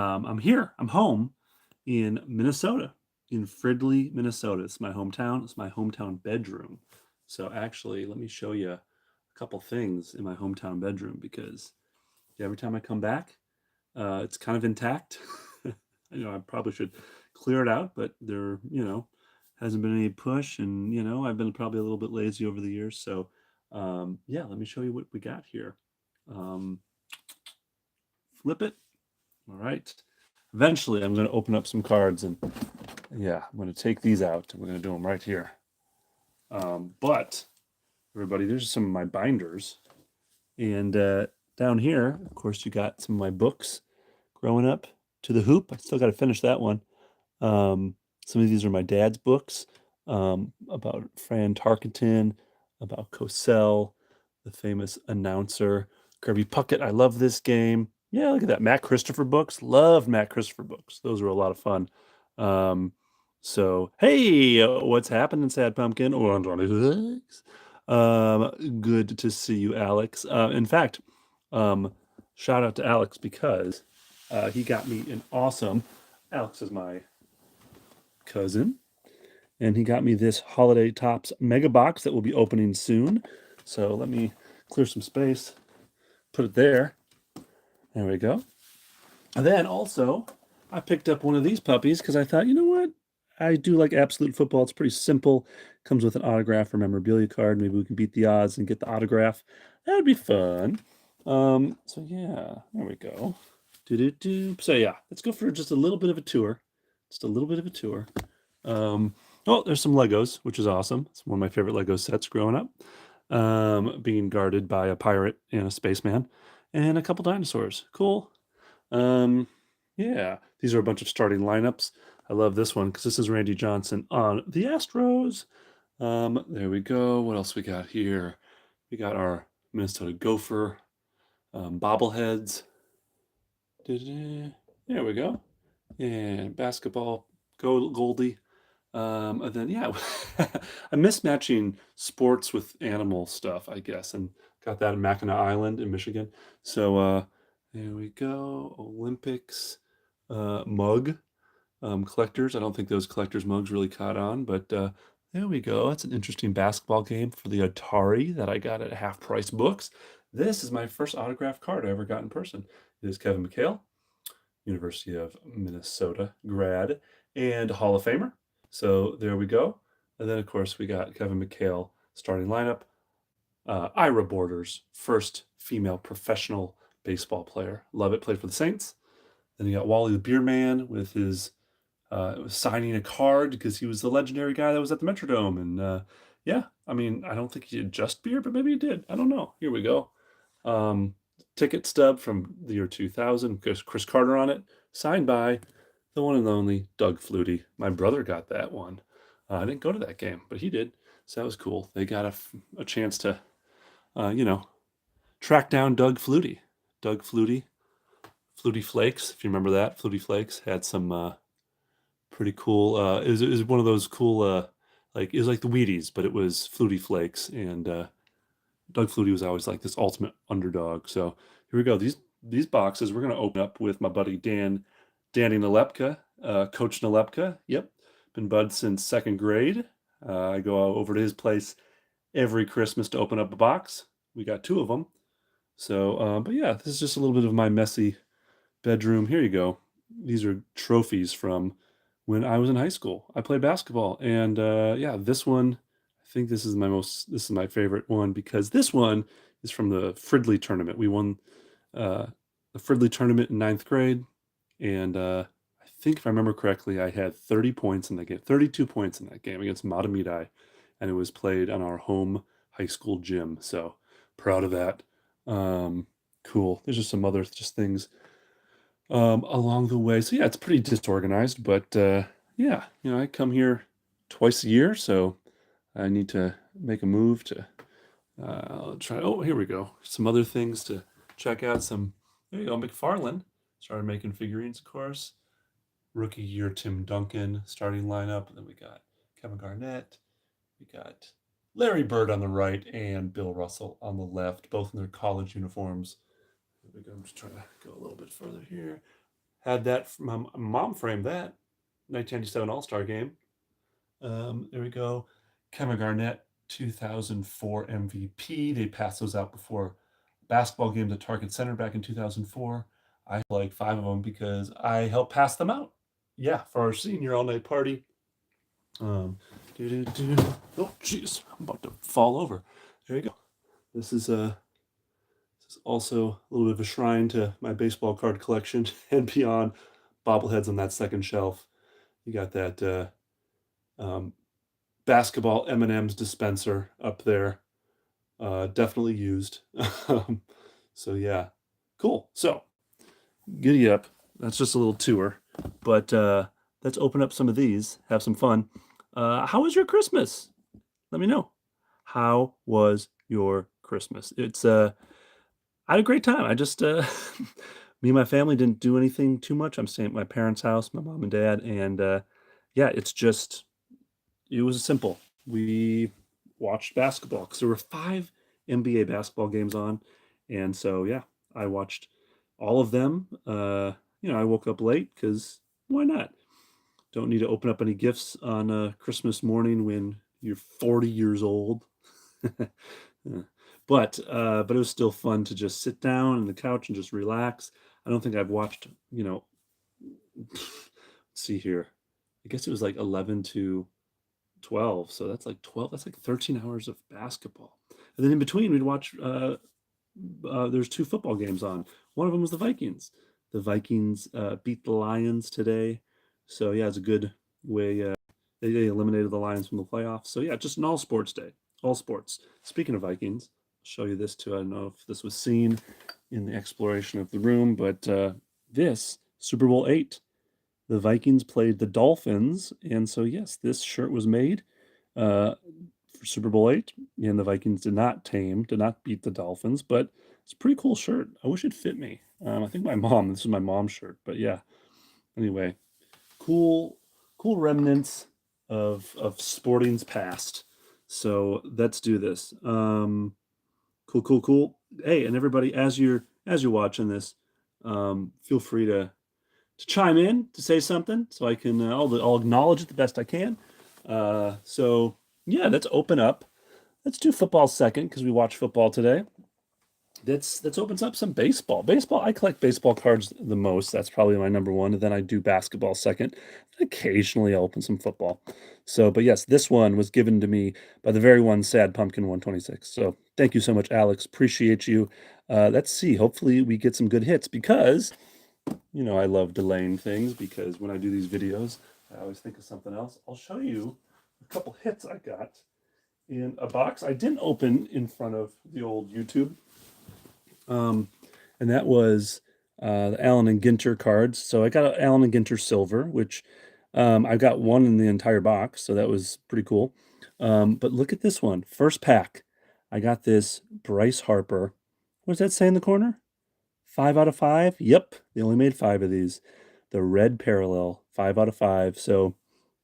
I'm here. I'm home in Minnesota, in Fridley, Minnesota. It's my hometown. It's my hometown bedroom. So actually, let me show you a couple things in my hometown bedroom because every time I come back, it's kind of intact. I probably should clear it out, but there hasn't been any push, and I've been probably a little bit lazy over the years. So, yeah, let me show you what we got here. Um, Flip it. All right. Eventually, I'm going to open up some cards, and yeah, I'm going to take these out, and we're going to do them right here. But everybody, there's some of my binders, and down here, of course, you got some of my books growing up. To the Hoop. I still got to finish that one. Some of these are my dad's books about Fran Tarkenton, about Cosell, the famous announcer, Kirby Puckett. I love this game. Yeah, look at that. Matt Christopher books. Love Matt Christopher books. Those were a lot of fun. Um, so, hey, what's happening, Sad Pumpkin? Or good to see you, Alex. In fact, shout out to Alex because he got me an awesome. Alex is my cousin, and he got me this Holiday Tops mega box that will be opening soon. So let me clear some space, put it there. There we go. And then also, I picked up one of these puppies because I thought, you know what? I do like Absolute Football. It's pretty simple. Comes with an autograph or memorabilia card. Maybe we can beat the odds and get the autograph. That would be fun. So yeah, there we go. Do-do-do. So yeah, let's go for just a little bit of a tour. Just a little bit of a tour. Oh, there's some Legos, which is awesome. It's one of my favorite Lego sets growing up. Being guarded by a pirate and a spaceman, and a couple dinosaurs. Cool. Um, yeah, these are a bunch of starting lineups. I love this one because this is Randy Johnson on the Astros. There we go. What else we got here? We got our Minnesota Gopher bobbleheads. There we go. And basketball, Goldie. And then yeah, I miss matching sports with animal stuff, I guess, and got that in Mackinac Island in Michigan. So there we go. Olympics mug collectors. I don't think those collectors mugs really caught on, but there we go. That's an interesting basketball game for the Atari that I got at Half Price Books. This is my first autographed card I ever got in person. It is Kevin McHale, University of Minnesota grad and Hall of Famer. So there we go. And then, of course, we got Kevin McHale starting lineup. Ira Borders, first female professional baseball player. Love it. Played for the Saints. Then you got Wally the Beer Man with his signing a card because he was the legendary guy that was at the Metrodome. And yeah, I mean, I don't think he did just beer, but maybe he did. I don't know. Here we go. Ticket stub from the year 2000, Chris Carter on it, signed by the one and only Doug Flutie. My brother got that one. I didn't go to that game, but he did. So that was cool. They got a chance to, you know, track down Doug Flutie. Doug Flutie, Flutie Flakes, if you remember that. Flutie Flakes had some pretty cool. It was one of those cool, like it was like the Wheaties, but it was Flutie Flakes, and Doug Flutie was always like this ultimate underdog. So here we go. These boxes we're gonna open up with my buddy Danny Nalepka, Coach Nalepka. Yep, been buds since second grade. I go over to his place every Christmas to open up a box. We got two of them. So, but yeah, this is just a little bit of my messy bedroom. Here you go. These are trophies from when I was in high school. I played basketball, and yeah, this one, I think this is my favorite one because this one is from the Fridley tournament. We won uh, the Fridley tournament in ninth grade, and I think if I remember correctly, I had 30 points in that game, 32 points in that game against Matamidai, and it was played on our home high school gym. So proud of that. Cool. There's just some other just things along the way. So yeah, it's pretty disorganized, but yeah, I come here twice a year, so I need to make a move to try. Oh, here we go. Some other things to check out. There you go. McFarlane started making figurines, of course. Rookie year Tim Duncan starting lineup. And then we got Kevin Garnett. We got Larry Bird on the right and Bill Russell on the left, both in their college uniforms. Here we go. I'm just trying to go a little bit further here. Had that. My mom framed that 1997 All-Star game. There we go. Kevin Garnett, 2004 MVP. They passed those out before basketball games at Target Center back in 2004. I have like 5 of them because I helped pass them out. Yeah, for our senior all-night party. Um, oh, jeez, I'm about to fall over. There you go. This is also a little bit of a shrine to my baseball card collection and beyond. Bobbleheads on that second shelf. You got that basketball M&M's dispenser up there. Definitely used. So yeah, cool. So giddy up. That's just a little tour, but let's open up some of these. Have some fun. How was your Christmas? Let me know. How was your Christmas? I had a great time. I just me and my family didn't do anything too much. I'm staying at my parents' house, my mom and dad, and yeah, it was simple. We watched basketball because there were 5 NBA basketball games on, and so yeah, I watched all of them. I woke up late because why not? Don't need to open up any gifts on Christmas morning when you're 40 years old. Yeah. But it was still fun to just sit down on the couch and just relax. I don't think I've watched, let's see here. I guess it was like 11 to 12. So that's like 12, that's like 13 hours of basketball. And then in between, we'd watch, there's 2 football games on. One of them was the Vikings. The Vikings beat the Lions today. So yeah, it's a good way. They eliminated the Lions from the playoffs. So yeah, just an all sports day. All sports. Speaking of Vikings, I'll show you this too. I don't know if this was seen in the exploration of the room, but this Super Bowl 8, the Vikings played the Dolphins, and so yes, this shirt was made uh, for Super Bowl 8, and the Vikings did not beat the Dolphins, but it's a pretty cool shirt. I wish it fit me. I think this is my mom's shirt, but yeah. Anyway, cool, cool remnants of sporting's past. So let's do this. Cool, cool, cool. Hey, and everybody, as you're watching this, feel free to chime in to say something so I can I'll acknowledge it the best I can. So yeah, let's open up. Let's do football second because we watch football today. Let's opens up some baseball. Baseball, I collect baseball cards the most. That's probably my number one. And then I do basketball second. Occasionally I'll open some football. So, but yes, this one was given to me by the very one Sad Pumpkin 126. So thank you so much, Alex. Appreciate you. Let's see. Hopefully we get some good hits because I love delaying things because when I do these videos, I always think of something else. I'll show you a couple hits I got in a box I didn't open in front of the old YouTube. And that was the Allen and Ginter cards. So I got an Allen and Ginter silver, which I got one in the entire box, so that was pretty cool. But look at this one, first pack. I got this Bryce Harper. What does that say in the corner? 5 out of 5. Yep, they only made 5 of these. The red parallel, 5 out of 5. So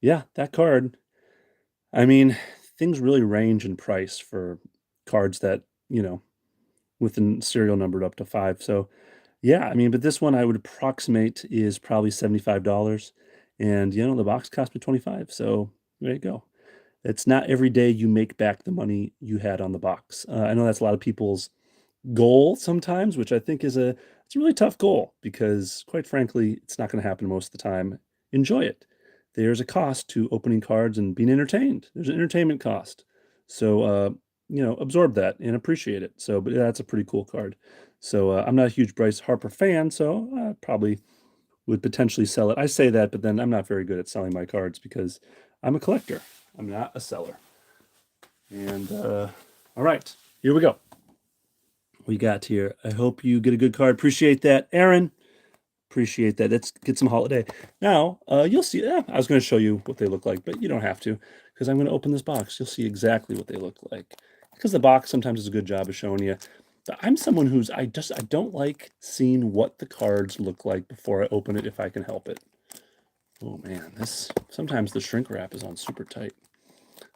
yeah, that card. I mean, things really range in price for cards that with the serial numbered up to 5. So yeah, I mean, but this one I would approximate is probably $75. And the box cost me 25. So there you go. It's not every day you make back the money you had on the box. I know that's a lot of people's goal sometimes, which I think it's a really tough goal because quite frankly, it's not going to happen most of the time. Enjoy it. There's a cost to opening cards and being entertained. There's an entertainment cost. So absorb that and appreciate it. So, but that's a pretty cool card. So I'm not a huge Bryce Harper fan, so I probably would potentially sell it. I say that, but then I'm not very good at selling my cards because I'm a collector. I'm not a seller. And all right, here we go. We got here. I hope you get a good card. Appreciate that, Aaron. Appreciate that. Let's get some holiday. Now, you'll see. I was going to show you what they look like, but you don't have to because I'm going to open this box. You'll see exactly what they look like because the box sometimes does a good job of showing you. I'm someone I don't like seeing what the cards look like before I open it if I can help it. Oh man, sometimes the shrink wrap is on super tight.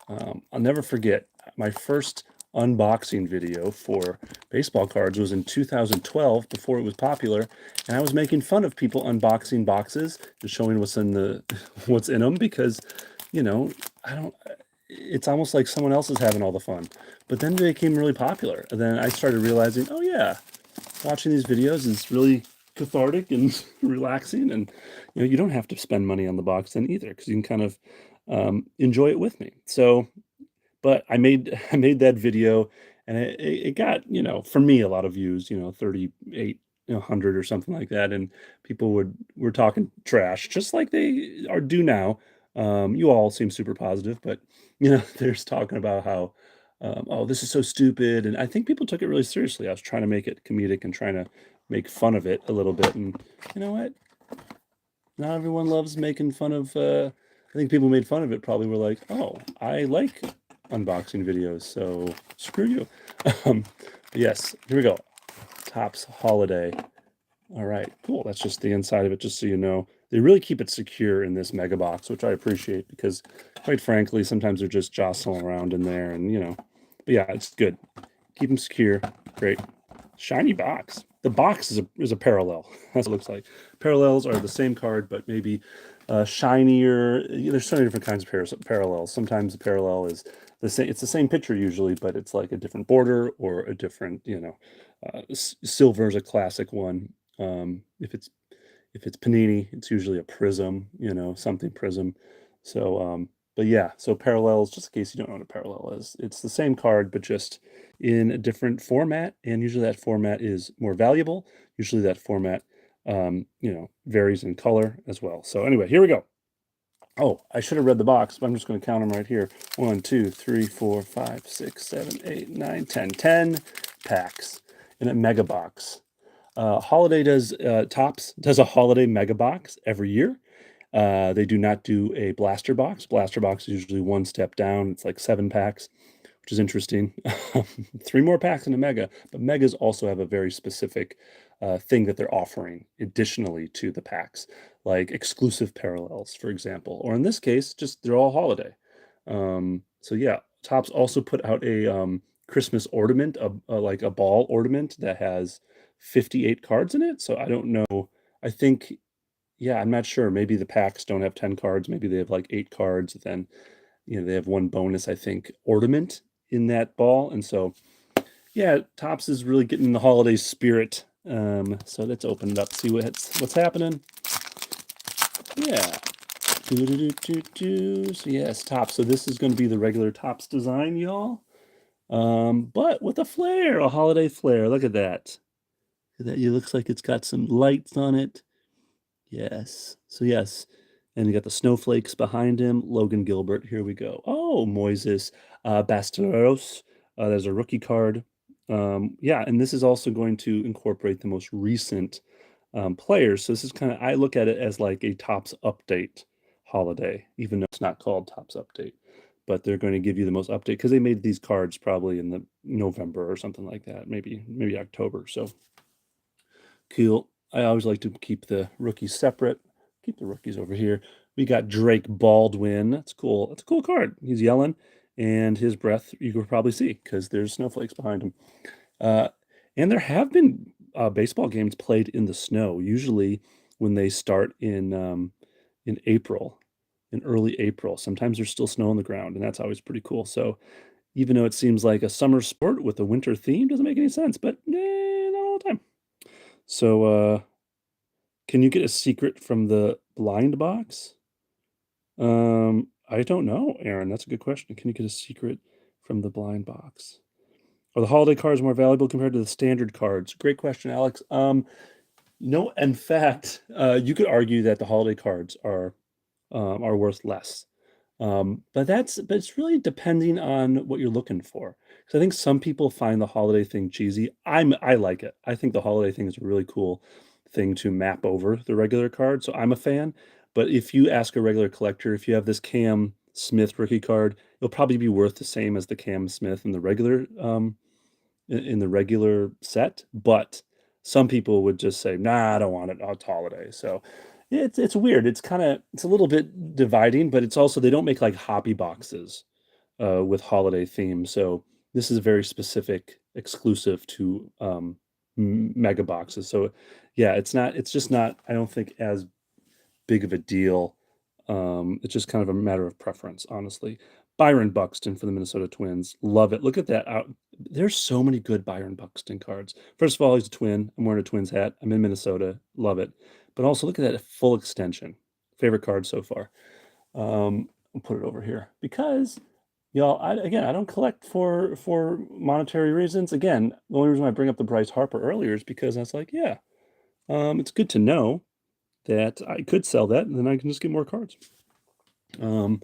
I'll never forget my first unboxing video for baseball cards was in 2012 before it was popular, and I was making fun of people unboxing boxes and showing what's in the what's in them because, you know, I don't it's almost like someone else is having all the fun. But then they became really popular. And then I started realizing, oh yeah, watching these videos is really cathartic and relaxing, and you don't have to spend money on the box then either because you can kind of enjoy it with me. So but I made I made that video, and it got, for me, a lot of views, 38, 100 or something like that, and people were talking trash, just like they are do now. You all seem super positive, but, there's talking about how, "Oh, this is so stupid," and I think people took it really seriously. I was trying to make it comedic and trying to make fun of it a little bit, and you know what? Not everyone loves making fun of, I think people who made fun of it probably were like, "Oh, I like unboxing videos, so screw you." Um, yes, here we go. Topps Holiday. All right, cool. That's just the inside of it, just so you know. They really keep it secure in this mega box, which I appreciate because, quite frankly, sometimes they're just jostling around in there, and but yeah, it's good. Keep them secure. Great. Shiny box. The box is a parallel. That's what it looks like. Parallels are the same card, but maybe shinier. There's so many different kinds of parallels. Sometimes the parallel is the same. It's the same picture usually, but it's like a different border or a different. Silver is a classic one. If it's Panini, it's usually a prism. Something prism. So, but yeah. So parallels. Just in case you don't know what a parallel is, it's the same card, but just in a different format, and usually that format is more valuable. Usually that format, varies in color as well. So anyway, here we go. Oh, I should have read the box, but I'm just going to count them right here. 1, 2, 3, 4, 5, 6, 7, 8, 9, 10. 10 packs in a mega box. Holiday does Topps does a holiday mega box every year. They do not do a blaster box. Blaster box is usually one step down. It's like 7 packs, which is interesting. 3 more packs in a mega, but megas also have a very specific thing that they're offering additionally to the packs, like exclusive parallels, for example, or in this case, just they're all holiday. So yeah, Topps also put out a Christmas ornament, like a ball ornament that has 58 cards in it. So I don't know. I think, yeah, I'm not sure. Maybe the packs don't have 10 cards. Maybe they have like 8 cards. Then they have one bonus, I think, ornament in that ball. And so, yeah, Topps is really getting the holiday spirit. So let's open it up, see what's happening. Yeah. So yes, Topps. So this is going to be the regular Topps design, y'all. But with a flare, a holiday flare. Look at that. Look at that. It looks like it's got some lights on it. Yes. So yes. And you got the snowflakes behind him. Logan Gilbert. Here we go. Oh, Moises Bastilleros. There's a rookie card. Yeah, and this is also going to incorporate the most recent players. So this is kind of, I look at it as like a Topps update holiday, even though it's not called Topps update. But they're going to give you the most update because they made these cards probably in the November or something like that, maybe October. So cool. I always like to keep the rookies separate. Keep the rookies over here. We got Drake Baldwin. That's cool. That's a cool card. He's yelling, and his breath you could probably see because there's snowflakes behind him. Uh, and there have been baseball games played in the snow. Usually, when they start in April, in early April. Sometimes there's still snow on the ground, and that's always pretty cool. So even though it seems like a summer sport with a winter theme, doesn't make any sense. But not all the time. So, can you get a secret from the blind box? I don't know, Aaron. That's a good question. Can you get a secret from the blind box? Are the holiday cards more valuable compared to the standard cards? Great question, Alex. No, in fact, you could argue that the holiday cards are worth less. But it's really depending on what you're looking for. Because I think some people find the holiday thing cheesy. I like it. I think the holiday thing is a really cool thing to map over the regular card. So I'm a fan. But if you ask a regular collector, if you have this Cam Smith rookie card, it'll probably be worth the same as the Cam Smith in the regular in the regular set. But some people would just say, "Nah, I don't want it. Oh, it's holiday." So it's weird. It's a little bit dividing, but it's also they don't make like hobby boxes with holiday themes. So This is very specific, exclusive to mega boxes. So yeah, it's just not, I don't think, as big of a deal. It's just kind of a matter of preference, honestly. Byron Buxton for the Minnesota Twins. Love it. Look at that. There's so many good Byron Buxton cards. First of all, he's a twin. I'm wearing a Twins hat. I'm in Minnesota. Love it. But also look at that full extension. Favorite card so far. I'll put it over here because y'all, again, I don't collect for monetary reasons. Again, the only reason I bring up the Bryce Harper earlier is because I was like, yeah, it's good to know that I could sell that, and then I can just get more cards. Um,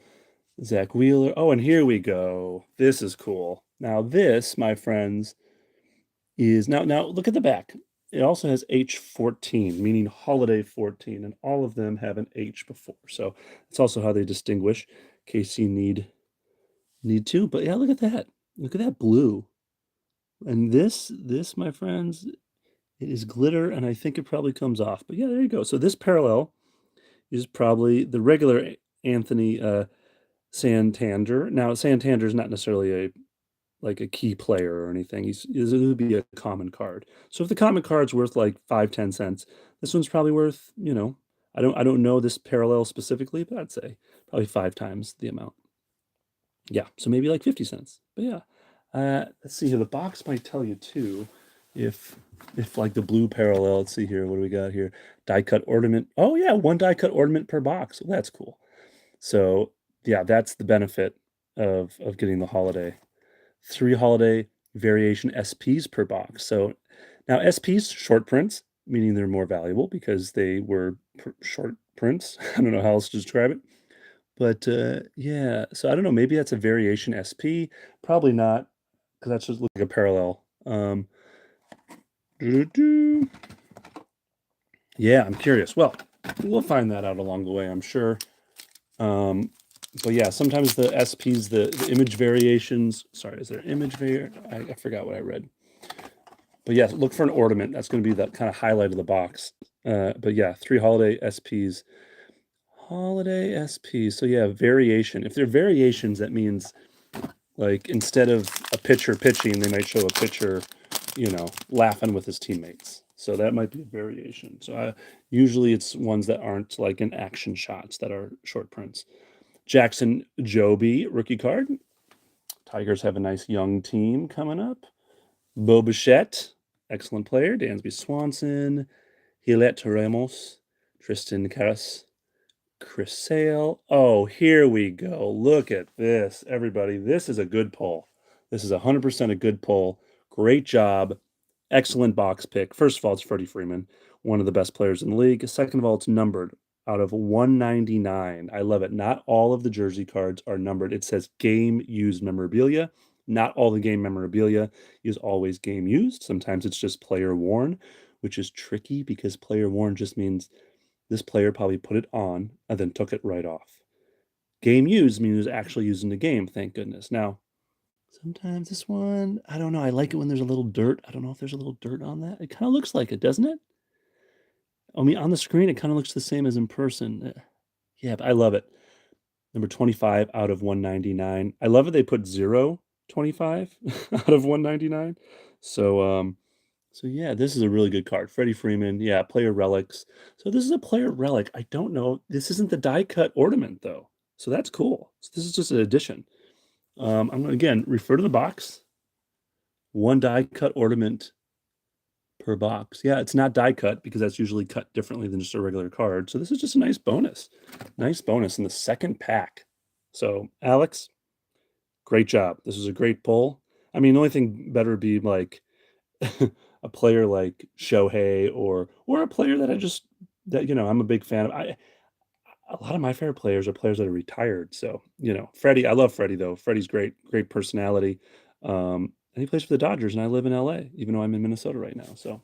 Zach Wheeler. Oh, and here we go. This is cool. Now this, my friends, is now look at the back. It also has H14, meaning holiday 14, and all of them have an H before. So it's also how they distinguish in case you need to. But yeah, look at that. Look at that blue. And this, my friends, it is glitter, and I think it probably comes off. But yeah, there you go. So this parallel is probably the regular Anthony Santander. Now, Santander is not necessarily like a key player or anything. It would be a common card. So if the common card's worth like 5-10 cents, this one's probably worth, I don't know this parallel specifically, but I'd say probably 5 times the amount. Yeah, so maybe like 50 cents. But yeah. Let's see here. The box might tell you too if like the blue parallel, let's see here, what do we got here? Die cut ornament. Oh yeah, one die cut ornament per box. Well, that's cool. So yeah, that's the benefit of getting the holiday. 3 holiday variation SPs per box. So now SPs, short prints, meaning they're more valuable because they were short prints. I don't know how else to describe it. But yeah, so I don't know. Maybe that's a variation SP. Probably not, because that's just like a parallel. Doo-doo-doo. Yeah, I'm curious. Well, we'll find that out along the way, I'm sure. But yeah, sometimes the SPs, the image variations. Sorry, is there image I forgot what I read. But yeah, look for an ornament. That's going to be the kind of highlight of the box. But yeah, 3 holiday SPs. Holiday SPs. So yeah, variation. If they're variations, that means like instead of a pitcher pitching, they might show a pitcher, laughing with his teammates. So that might be a variation. So usually it's ones that aren't like in action shots that are short prints. Jackson Joby, rookie card. Tigers have a nice young team coming up. Bo Bichette, excellent player. Dansby Swanson, Hilet Ramos, Tristan Karras, Chris Sale. Oh, here we go. Look at this, everybody. This is a good pull. This is 100% a good pull. Great job. Excellent box pick. First of all, it's Freddie Freeman, one of the best players in the league. Second of all, it's numbered out of 199. I love it. Not all of the jersey cards are numbered. It says game used memorabilia. Not all the game memorabilia is always game used. Sometimes it's just player worn, which is tricky because player worn just means this player probably put it on and then took it right off. Game used means it was actually used in the game, thank goodness. Now, sometimes this one, I don't know. I like it when there's a little dirt. I don't know if there's a little dirt on that. It kind of looks like it, doesn't it? I mean, on the screen, it kind of looks the same as in person. Yeah, but I love it. Number 25 out of 199. I love it they put 0.25 out of 199. So yeah, this is a really good card. Freddie Freeman, yeah, player relics. So this is a player relic. I don't know. This isn't the die cut ornament though. So that's cool. So this is just an addition. I'm going to again refer to the box. One die cut ornament per box. Yeah, it's not die cut because that's usually cut differently than just a regular card. So this is just a nice bonus. Nice bonus in the second pack. So Alex, great job. This is a great pull. I mean, the only thing better would be like a player like Shohei or a player that I'm a big fan of. A lot of my favorite players are players that are retired. So, Freddie, I love Freddie though. Freddie's great, great personality. And he plays for the Dodgers and I live in LA, even though I'm in Minnesota right now. So,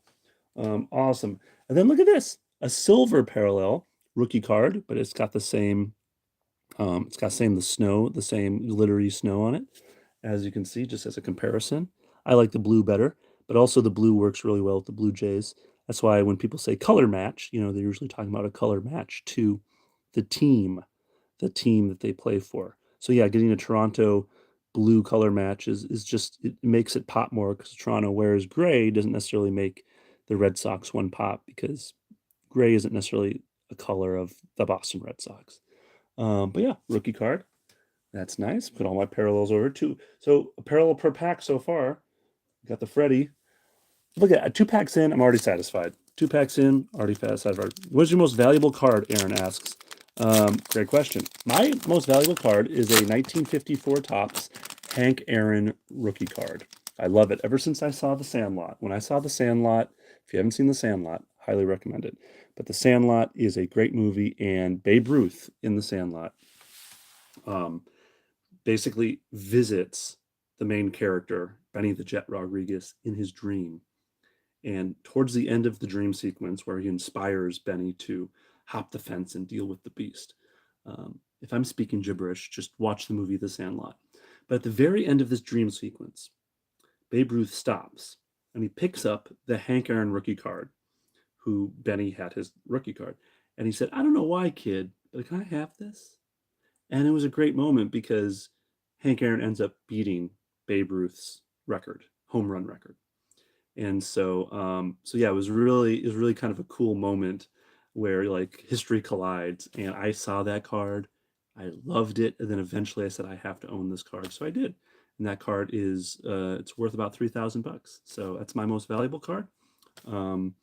awesome. And then look at this, a silver parallel rookie card, but the same glittery snow on it. As you can see, just as a comparison, I like the blue better, but also the blue works really well with the Blue Jays. That's why when people say color match, they're usually talking about a color match to the team that they play for. So yeah, getting a Toronto blue color match is just it makes it pop more because Toronto, whereas gray doesn't necessarily make the Red Sox one pop because gray isn't necessarily a color of the Boston Red Sox. But yeah, rookie card. That's nice. Put all my parallels over too. So a parallel per pack so far. Got the Freddie. Look at 2 packs in. I'm already satisfied. 2 packs in, already satisfied. What's your most valuable card? Aaron asks. Great question. My most valuable card is a 1954 Topps Hank Aaron rookie card. I love it ever since I saw The Sandlot. When I saw The Sandlot, if you haven't seen The Sandlot, highly recommend it. But The Sandlot is a great movie, and Babe Ruth in The Sandlot um, basically visits the main character, Benny the Jet Rodriguez, in his dream. And towards the end of the dream sequence, where he inspires Benny to hop the fence and deal with the beast. If I'm speaking gibberish, just watch the movie The Sandlot. But at the very end of this dream sequence, Babe Ruth stops and he picks up the Hank Aaron rookie card, who Benny had his rookie card. And he said, I don't know why, kid, but can I have this? And it was a great moment because Hank Aaron ends up beating Babe Ruth's record, home run record. And so yeah, it was really kind of a cool moment where like history collides. And I saw that card, I loved it, and then eventually I said I have to own this card, so I did. And that card is it's worth about $3,000. So that's my most valuable card. Um,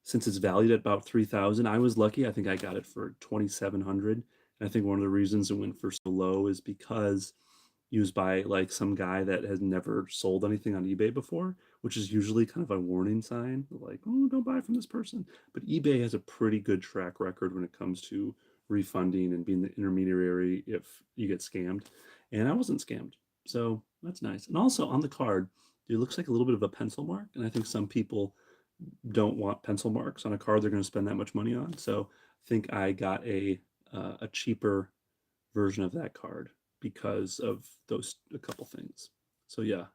since it's valued at about 3,000, I was lucky. I think I got it for 2,700. And I think one of the reasons it went for so low is because used by like some guy that has never sold anything on eBay before, which is usually kind of a warning sign, like, oh, don't buy from this person. But eBay has a pretty good track record when it comes to refunding and being the intermediary if you get scammed. And I wasn't scammed. So that's nice. And also on the card, it looks like a little bit of a pencil mark. And I think some people don't want pencil marks on a card they're going to spend that much money on. So I think I got a cheaper version of that card because of those a couple things. So yeah,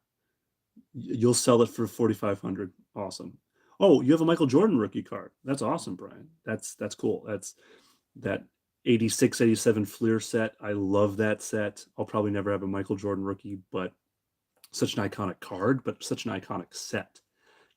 you'll sell it for 4,500. Awesome. Oh, you have a Michael Jordan rookie card. That's awesome, Brian. That's cool. That's that 86, 87 Fleer set. I love that set. I'll probably never have a Michael Jordan rookie, but such an iconic card, but such an iconic set.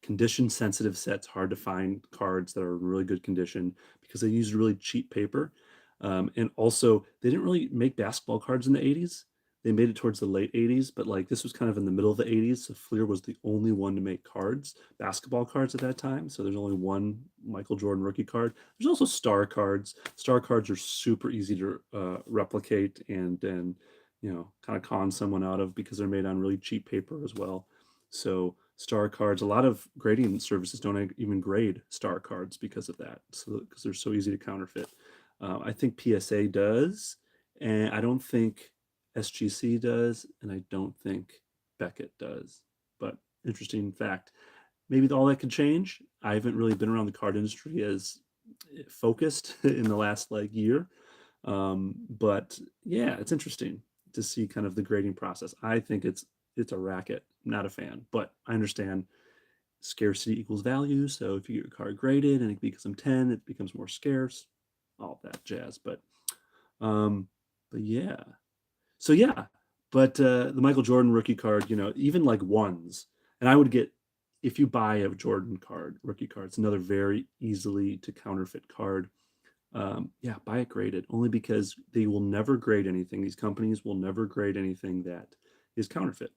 Condition sensitive sets, hard to find cards that are in really good condition because they used really cheap paper. And also, they didn't really make basketball cards in the 80s. They made it towards the late 80s, but like this was kind of in the middle of the 80s. So Fleer was the only one to make cards, basketball cards at that time. So there's only one Michael Jordan rookie card. There's also star cards. Star cards are super easy to replicate and then, kind of con someone out of because they're made on really cheap paper as well. So star cards, a lot of grading services don't even grade star cards because of that. So because they're so easy to counterfeit. I think PSA does, and I don't think SGC does, and I don't think Beckett does. But interesting fact. Maybe all that could change. I haven't really been around the card industry as focused in the last like year. But yeah, it's interesting to see kind of the grading process. I think it's a racket. I'm not a fan, but I understand scarcity equals value. So if you get your card graded and it becomes 10, it becomes more scarce, all that jazz. Um, but yeah. So yeah, but the Michael Jordan rookie card, even like ones, and I would get if you buy a Jordan card, rookie card, it's another very easily to counterfeit card. Yeah, buy it graded only because they will never grade anything. These companies will never grade anything that is counterfeit.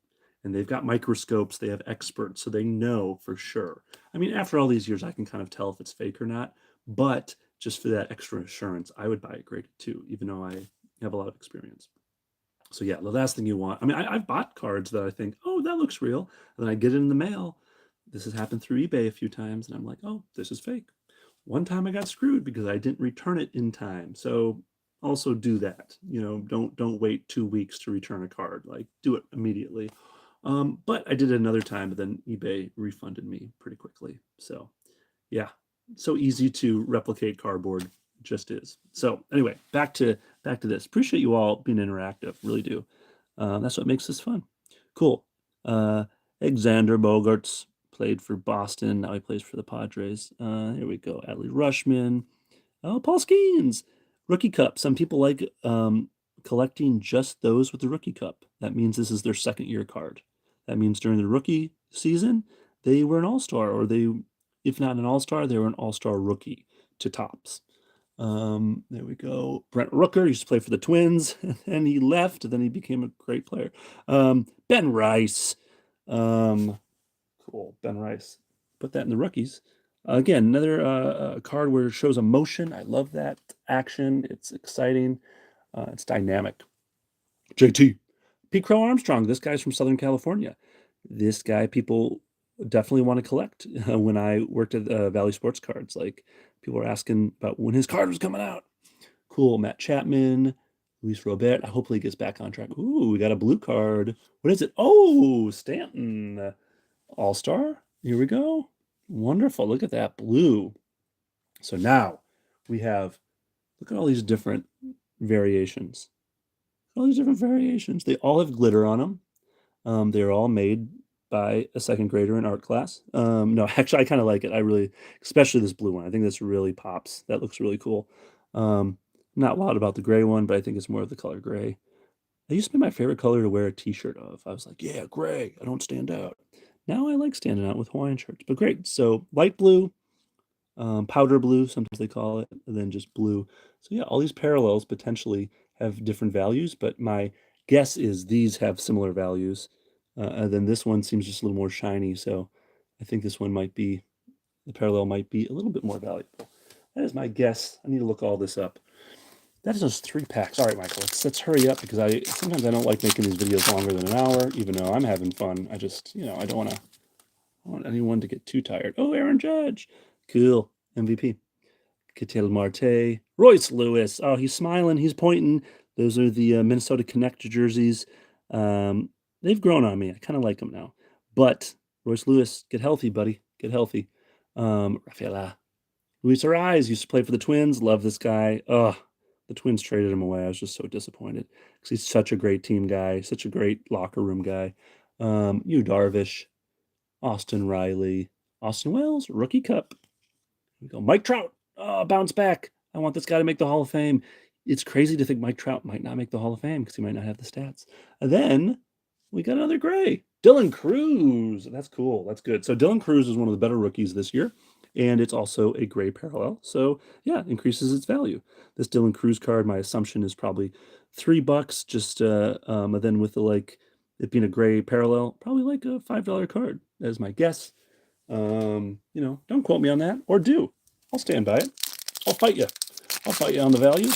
And they've got microscopes, they have experts, so they know for sure. I mean, after all these years, I can kind of tell if it's fake or not. But just for that extra assurance, I would buy it graded too, even though I have a lot of experience. So yeah, the last thing you want. I mean, I've bought cards that I think, oh, that looks real, and then I get it in the mail. This has happened through eBay a few times, and I'm like, oh, this is fake. One time I got screwed because I didn't return it in time. So also do that. Don't wait 2 weeks to return a card. Like do it immediately. But I did it another time, but then eBay refunded me pretty quickly. So yeah, so easy to replicate cardboard, just is. So anyway, back to this. Appreciate you all being interactive, really do. That's what makes this fun. Cool. Alexander Bogarts played for Boston. Now he plays for the Padres. Here we go. Adley Rushman. Oh, Paul Skeens. Rookie Cup. Some people like collecting just those with the Rookie Cup. That means this is their second year card. That means during the rookie season, they were an all-star, or they, if not an all-star, they were an all-star rookie to tops. There we go. Brent Rooker used to play for the Twins, and he left, and then he became a great player. Ben Rice. Um, cool. Ben Rice. Put that in the rookies. Again, another card where it shows emotion. I love that action. It's exciting. It's dynamic. JT. Pete Crow Armstrong. This guy's from Southern California. This guy, people definitely want to collect. When I worked at Valley Sports Cards, like people were asking about when his card was coming out. Cool. Matt Chapman, Luis Robert. Hopefully he gets back on track. Ooh, we got a blue card. What is it? Oh, Stanton. All Star. Here we go. Wonderful. Look at that blue. So now we have, look at all these different variations. All these different variations. They all have glitter on them. They're all made by a second grader in art class. No, actually, I kind of like it. I really, especially this blue one. I think this really pops. That looks really cool. Not loud about the gray one, but I think it's more of the color gray. That used to be my favorite color to wear a t-shirt of. I was like, yeah, gray. I don't stand out. Now I like standing out with Hawaiian shirts. But great. So light blue, powder blue, sometimes they call it, and then just blue. So yeah, all these parallels potentially have different values, but my guess is these have similar values. And then this one seems just a little more shiny, so I think this one might be, the parallel might be a little bit more valuable. That is my guess. I need to look all this up. That is those 3 packs. All right, Michael, let's hurry up because I sometimes I don't like making these videos longer than an hour, even though I'm having fun. I just, I don't want anyone to get too tired. Oh, Aaron Judge. Cool. MVP. Ketel Marte. Royce Lewis. Oh, he's smiling. He's pointing. Those are the Minnesota Connect jerseys. They've grown on me. I kind of like them now. But Royce Lewis, get healthy, buddy. Get healthy. Rafaela. Luis Ariz used to play for the Twins. Love this guy. Oh, the Twins traded him away. I was just so disappointed because he's such a great team guy, such a great locker room guy. Yu Darvish, Austin Riley, Austin Wells, Rookie Cup. We go. Mike Trout. Oh, bounce back. I want this guy to make the Hall of Fame. It's crazy to think Mike Trout might not make the Hall of Fame because he might not have the stats. And then we got another gray. Dylan Cruz. That's cool. That's good. So Dylan Cruz is one of the better rookies this year, and it's also a gray parallel. So yeah, increases its value. This Dylan Cruz card, my assumption is probably $3. Just and then with the it being a gray parallel, probably like a $5 card. That is my guess. Don't quote me on that, or do. I'll stand by it. I'll fight you. I'll fight you on the value.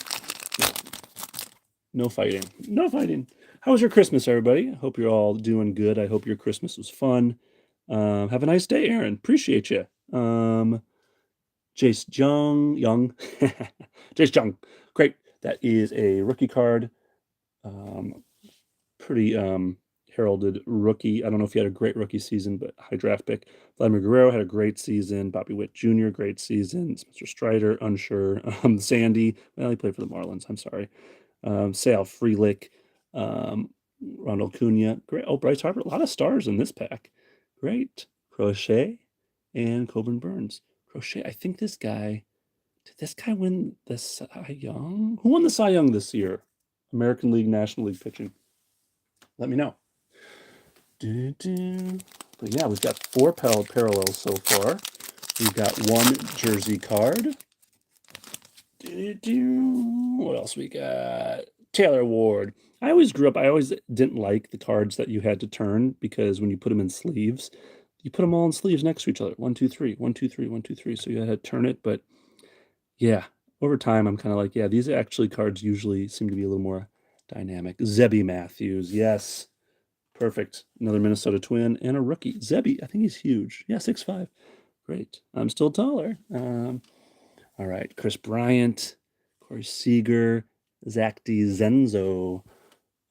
No fighting. No fighting. How was your Christmas, everybody? I hope you're all doing good. I hope your Christmas was fun. Have a nice day, Aaron. Appreciate you. Jace Young. Jace Jung. Great. That is a rookie card. Pretty heralded rookie. I don't know if he had a great rookie season, but high draft pick. Vladimir Guerrero had a great season. Bobby Witt Jr., great season. Spencer Strider, unsure. Sandy, well, he played for the Marlins. I'm sorry. Sal Frelick, Ronald Cunha. Great. Oh, Bryce Harper. A lot of stars in this pack. Great. Crochet and Coburn Burns. Crochet, I think this guy, did this guy win the Cy Young? Who won the Cy Young this year? American League, National League pitching. Let me know. But yeah, we've got 4 parallels so far. We've got 1 jersey card. What else we got? Taylor Ward. I always didn't like the cards that you had to turn because when you put them in sleeves, you put them all in sleeves next to each other. 1, 2, 3, 1, 2, 3, 1, 2, 3. So you had to turn it. But yeah, over time, I'm kind of like, yeah, these actually cards usually seem to be a little more dynamic. Zebby Matthews. Yes. Perfect. Another Minnesota Twin and a rookie. Zebby, I think he's huge. Yeah, 6'5". Great. I'm still taller. All right. Chris Bryant, Corey Seager, Zach DiZenzo.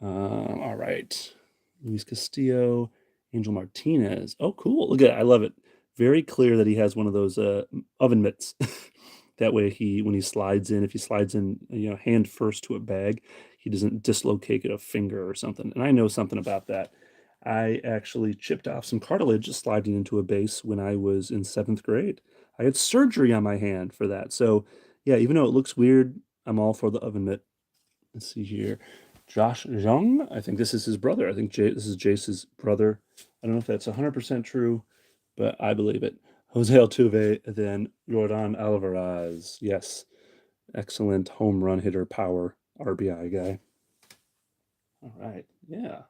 All right. Luis Castillo, Angel Martinez. Oh, cool. Look at it. I love it. Very clear that he has one of those oven mitts. That way when he slides in, if he slides in, hand first to a bag, he doesn't dislocate a finger or something. And I know something about that. I actually chipped off some cartilage sliding into a base when I was in 7th grade. I had surgery on my hand for that. So yeah, even though it looks weird, I'm all for the oven mitt. Let's see here. Josh Jung. I think this is his brother. I think this is Jace's brother. I don't know if that's 100% true, but I believe it. Jose Altuve, then Jordan Alvarez. Yes, excellent home run hitter, power RBI guy. All right, yeah.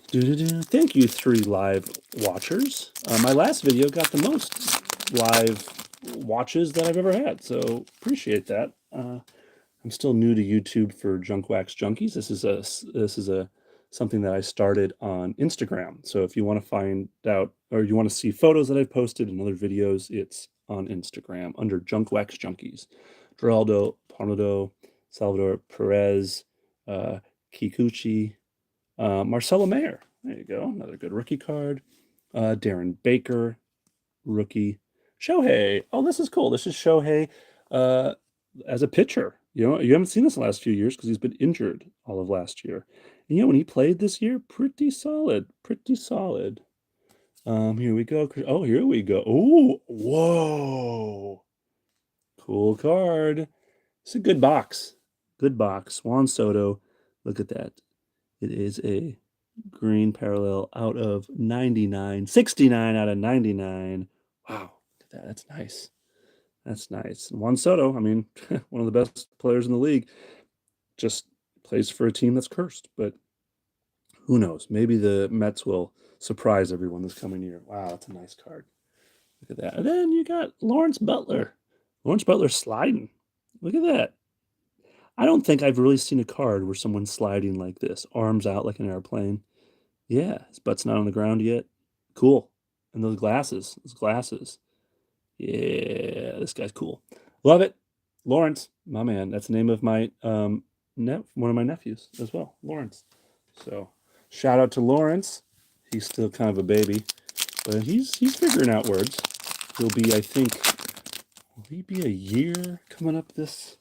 Thank you, 3 live watchers. My last video got the most live watches that I've ever had, so appreciate that. I'm still new to YouTube for Junk Wax Junkies. This is a something that I started on Instagram. So if you want to find out or you want to see photos that I've posted and other videos, it's on Instagram under Junk Wax Junkies. Geraldo Parnado, Salvador Perez, Kikuchi, Marcelo Mayer. There you go. Another good rookie card. Darren Baker, rookie. Shohei. Oh, this is cool. This is Shohei as a pitcher. You know, you haven't seen this the last few years because he's been injured all of last year. And you know, when he played this year, pretty solid. Pretty solid. Here we go. Oh, here we go. Oh, whoa. Cool card. It's a good box. Good box. Juan Soto. Look at that. It is a green parallel out of 99. 69 out of 99. Wow. Look at that. That's nice. That's nice. Juan Soto, I mean, one of the best players in the league, just plays for a team that's cursed. But who knows? Maybe the Mets will surprise everyone this coming year. Wow, that's a nice card. Look at that. And then you got Lawrence Butler. Lawrence Butler sliding. Look at that. I don't think I've really seen a card where someone's sliding like this, arms out like an airplane. Yeah, his butt's not on the ground yet. Cool. And those glasses. Yeah, this guy's cool. Love it. Lawrence, my man. That's the name of my one of my nephews as well, Lawrence. So shout out to Lawrence. He's still kind of a baby, but he's figuring out words. He'll be, I think, will he be a year coming up this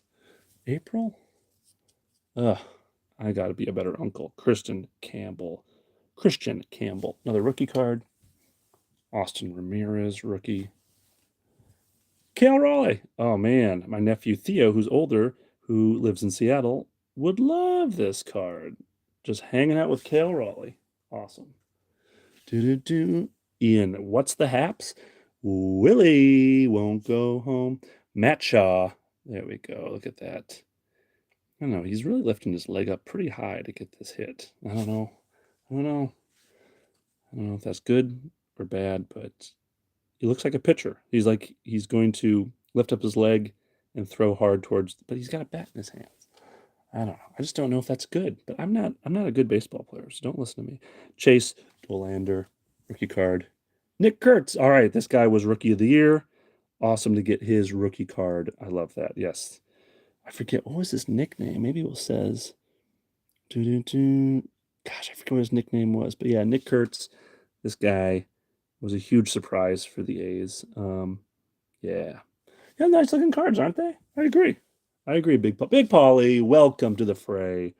April? I gotta be a better uncle. Christian Campbell. Another rookie card. Austin Ramirez, rookie. Cal Raleigh. Oh man, my nephew Theo, who's older, who lives in Seattle, would love this card. Just hanging out with Cal Raleigh. Awesome. Ian, what's the haps? Willie won't go home. Matt Shaw. There we go. Look at that. I don't know. He's really lifting his leg up pretty high to get this hit. I don't know if that's good or bad, but he looks like a pitcher. He's going to lift up his leg and throw hard towards, but he's got a bat in his hands. I don't know. I just don't know if that's good. But I'm not a good baseball player, so don't listen to me. Chase Dolander, rookie card. Nick Kurtz. All right, this guy was rookie of the year. Awesome to get his rookie card. I love that. Yes. I forget what was his nickname. Maybe it says gosh, I forget what his nickname was. But yeah, Nick Kurtz, this guy was a huge surprise for the A's. Yeah. Yeah, nice looking cards, aren't they? I agree. Big Paulie, welcome to the fray.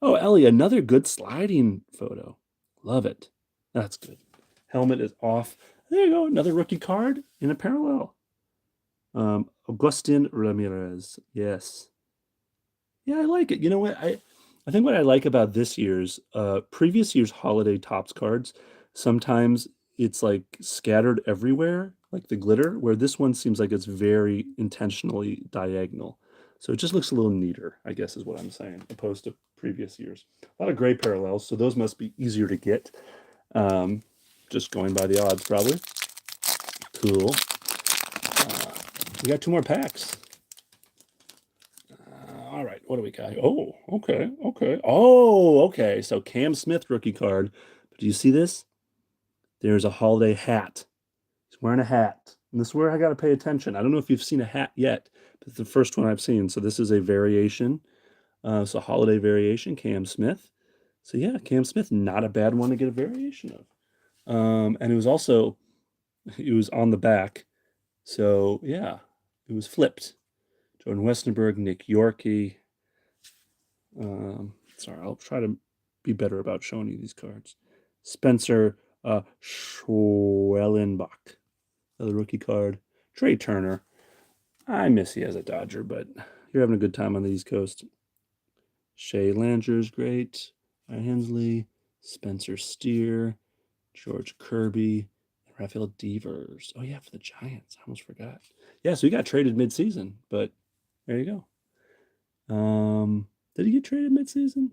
Oh, Ellie, another good sliding photo. Love it. That's good. Helmet is off. There you go, another rookie card in a parallel. Agustin Ramirez. Yes. Yeah, I like it. You know what? I think what I like about this year's previous year's holiday tops cards, sometimes it's like scattered everywhere, like the glitter, where this one seems like it's very intentionally diagonal. So it just looks a little neater, I guess is what I'm saying, opposed to previous years. A lot of gray parallels, so those must be easier to get. Just going by the odds, probably. Cool. We got 2 more packs. All right, what do we got? Oh, okay. Oh, okay. So Cam Smith rookie card. But do you see this? There's a holiday hat. He's wearing a hat. And this is where I got to pay attention. I don't know if you've seen a hat yet, but it's the first one I've seen. So this is a variation. So holiday variation, Cam Smith. So yeah, Cam Smith, not a bad one to get a variation of. And it was on the back. So yeah, it was flipped. Jordan Westenberg, Nick Yorkie. Sorry, I'll try to be better about showing you these cards. Spencer Schwellenbach, another rookie card. Trey Turner. I miss he as a Dodger, but you're having a good time on the East Coast. Shea Langer's great. Ryan Hensley, Spencer Steer, George Kirby, and Rafael Devers. Oh yeah, for the Giants. I almost forgot. Yeah, so he got traded midseason, but there you go. Did he get traded midseason?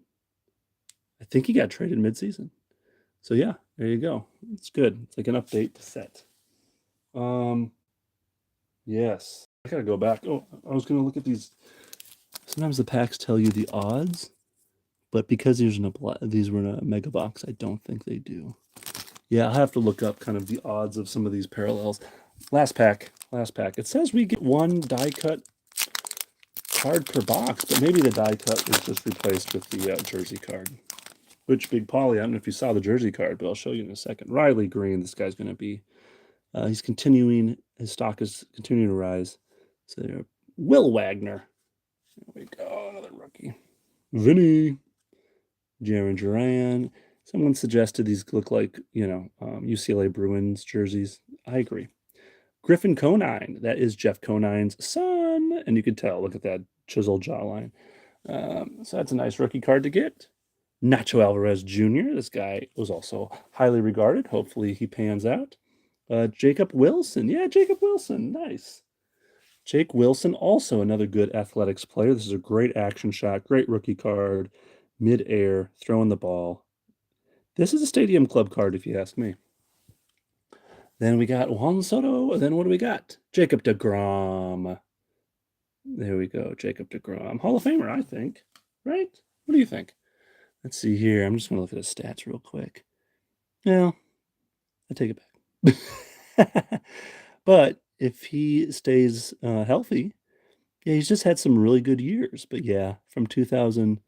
I think he got traded midseason. So yeah, there you go. It's good. It's like an update to set. Yes. I gotta go back. Oh, I was gonna look at these. Sometimes the packs tell you the odds, but because these were in a mega box, I don't think they do. Yeah, I'll have to look up kind of the odds of some of these parallels. Last pack. It says we get one die cut card per box, but maybe the die cut was just replaced with the jersey card. Which Big Polly, I don't know if you saw the jersey card, but I'll show you in a second. Riley Green, this guy's going to be. He's continuing, his stock is continuing to rise. So there, Will Wagner. There we go, another rookie. Vinny. Jaron Duran. Someone suggested these look like, UCLA Bruins jerseys. I agree. Griffin Conine, that is Jeff Conine's son. And you could tell, look at that chiseled jawline. So that's a nice rookie card to get. Nacho Alvarez Jr., this guy was also highly regarded. Hopefully he pans out. Jacob Wilson. Yeah, Jacob Wilson. Nice. Jake Wilson, also another good athletics player. This is a great action shot, great rookie card, mid-air, throwing the ball. This is a Stadium Club card, if you ask me. Then we got Juan Soto, and then what do we got? Jacob deGrom. There we go, Jacob deGrom. Hall of Famer, I think. Right? What do you think? Let's see here. I'm just going to look at his stats real quick. Well, I take it back. But if he stays healthy, yeah, he's just had some really good years. But yeah, from 2000,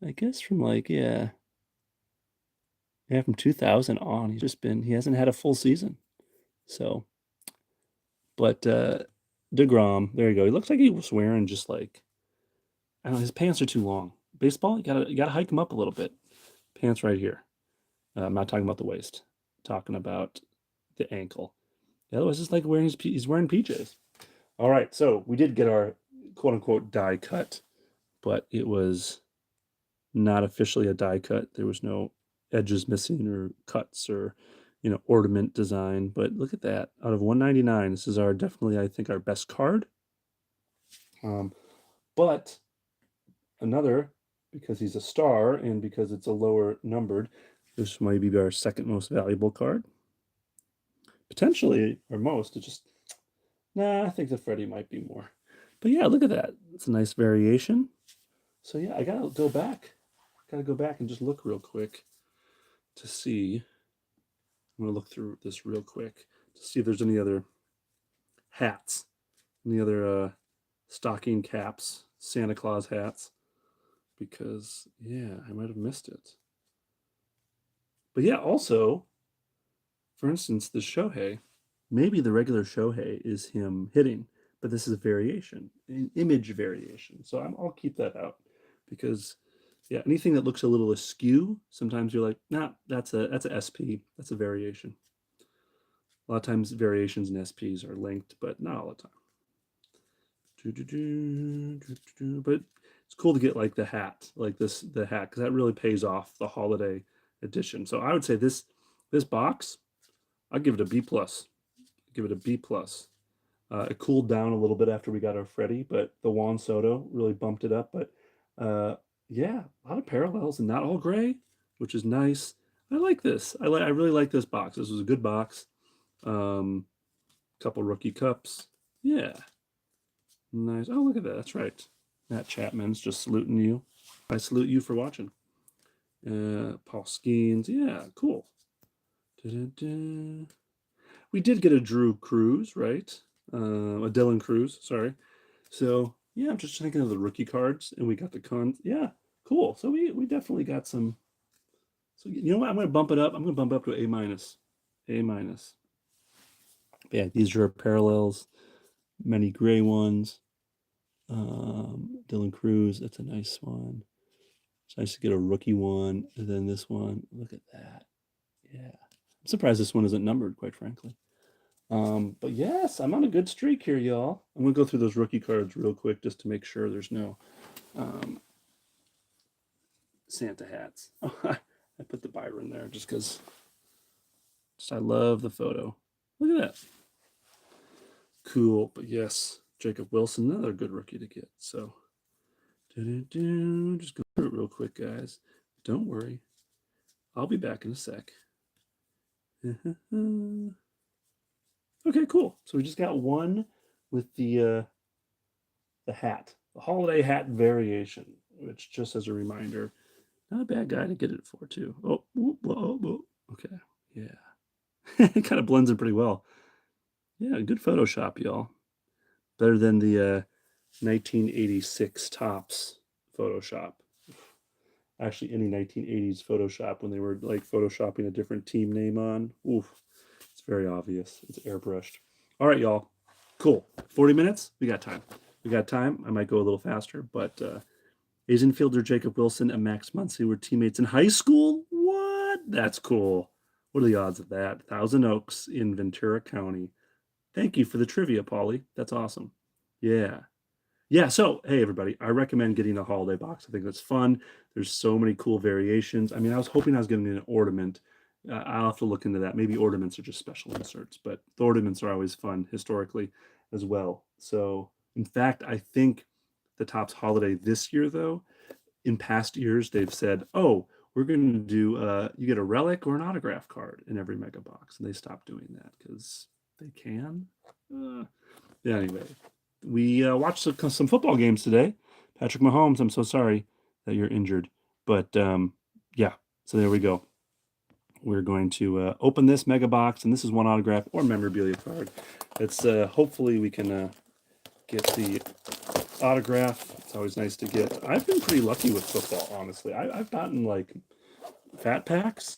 I guess from from 2000 on, he hasn't had a full season. So, but DeGrom, there you go. He looks like he was wearing just like, I don't know, his pants are too long. Baseball, you gotta hike them up a little bit. Pants right here. I'm not talking about the waist. I'm talking about the ankle. Otherwise, it's like he's wearing PJs. All right, so we did get our quote unquote die cut, but it was not officially a die cut. There was no edges missing or cuts or ornament design. But look at that. Out of 199, this is definitely, I think, our best card. But another, because he's a star and because it's a lower numbered, this might be our second most valuable card. Potentially, or most. I think the Freddie might be more. But yeah, look at that. It's a nice variation. So yeah, I gotta go back. And just look real quick to see. I'm gonna look through this real quick to see if there's any other hats, any other stocking caps, Santa Claus hats, because yeah, I might have missed it. But yeah, also, for instance, the Shohei, maybe the regular Shohei is him hitting, but this is a variation, an image variation. So I'll keep that out because yeah, anything that looks a little askew, sometimes you're like, nah, that's a SP, that's a variation. A lot of times variations in SPs are linked, but not all the time. But it's cool to get like the hat, like the hat, because that really pays off the holiday edition. So I would say this box, I'd give it a B plus. Give it a B plus. It cooled down a little bit after we got our Freddie, but the Juan Soto really bumped it up. But yeah, a lot of parallels and not all gray, which is nice. I like this. I really like this box. This was a good box. Couple rookie cups. Yeah. Nice. Oh, look at that. That's right. Matt Chapman's just saluting you. I salute you for watching. Paul Skeens. Yeah, cool. Da-da-da. We did get a Drew Cruz, right? A Dylan Cruz, sorry. So, yeah, I'm just thinking of the rookie cards, and we got the cons. Yeah, cool. So we definitely got some. So, you know what? I'm going to bump it up. I'm going to bump it up to A minus. A minus. Yeah, these are parallels. Many gray ones. Dylan Cruz, that's a nice one. It's nice to get a rookie one. And then this one, look at that. Yeah. I'm surprised this one isn't numbered, quite frankly. But yes, I'm on a good streak here, y'all. I'm gonna go through those rookie cards real quick just to make sure there's no um, Santa hats. I put the Byron there just because I love the photo. Look at that. Cool. But yes, Jacob Wilson, another good rookie to get. So just go through it real quick, guys. Don't worry. I'll be back in a sec. Okay, cool. So we just got one with the hat, the holiday hat variation, which just as a reminder, not a bad guy to get it for too. Oh, whoop, whoa, whoa. Okay, yeah, it kind of blends in pretty well. Yeah, good Photoshop, y'all. Better than the 1986 Topps Photoshop. Actually, any 1980s Photoshop when they were like photoshopping a different team name on. Oof, it's very obvious. It's airbrushed. All right, y'all. Cool. 40 minutes? We got time. We got time. I might go a little faster, but Asian fielder Jacob Wilson and Max Muncy were teammates in high school? What? That's cool. What are the odds of that? Thousand Oaks in Ventura County. Thank you for the trivia, Paulie. That's awesome. Yeah. Yeah, so hey everybody, I recommend getting a holiday box. I think that's fun. There's so many cool variations. I mean, I was hoping I was getting an ornament. I'll have to look into that. Maybe ornaments are just special inserts, but the ornaments are always fun historically as well. So, in fact, I think the Topps holiday this year, though, in past years, they've said, "Oh, we're going to do you get a relic or an autograph card in every mega box," and they stopped doing that because they can. Yeah, anyway, we watched some football games today. Patrick Mahomes, I'm so sorry that you're injured, but yeah. So there we go. We're going to open this mega box, and this is one autograph or memorabilia card. It's hopefully we can get the autograph. It's always nice to get. I've been pretty lucky with football, honestly. I've gotten like fat packs,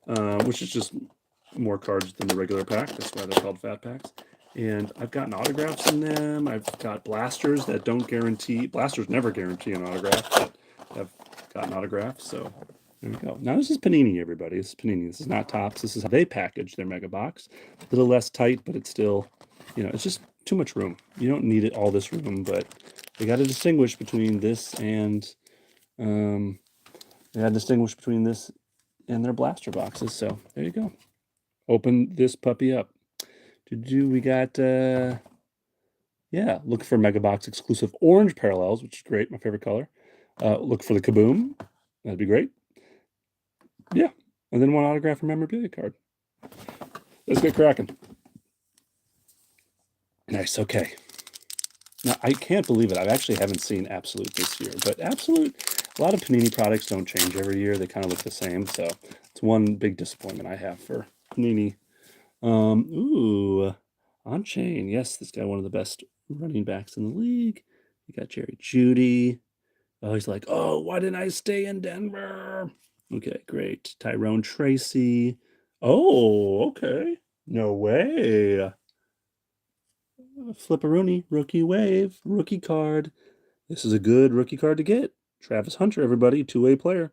which is just more cards than the regular pack. That's why they're called fat packs. And I've gotten autographs in them. I've got blasters that don't guarantee. Blasters never guarantee an autograph, but I've gotten autographs. So there we go. Now this is Panini, everybody. This is Panini. This is not Topps. This is how they package their mega box. A little less tight, but it's still, it's just too much room. You don't need it all this room, but they got to distinguish between this and they got to distinguish between this and their blaster boxes. So there you go. Open this puppy up. We got yeah, look for Mega Box exclusive orange parallels, which is great, my favorite color. Look for the Kaboom. That'd be great. Yeah. And then one autograph or memorabilia card. Let's get cracking. Nice, okay. Now I can't believe it. I actually haven't seen Absolute this year, but Absolute, a lot of Panini products don't change every year. They kind of look the same. So it's one big disappointment I have for Panini. Ooh, on chain. Yes, this guy, one of the best running backs in the league. You got Jerry Jeudy. Oh, he's like, oh, why didn't I stay in Denver? Okay, great. Tyrone Tracy. Oh, okay. No way. Flipperoonie, rookie wave, rookie card. This is a good rookie card to get. Travis Hunter, everybody, two-way player.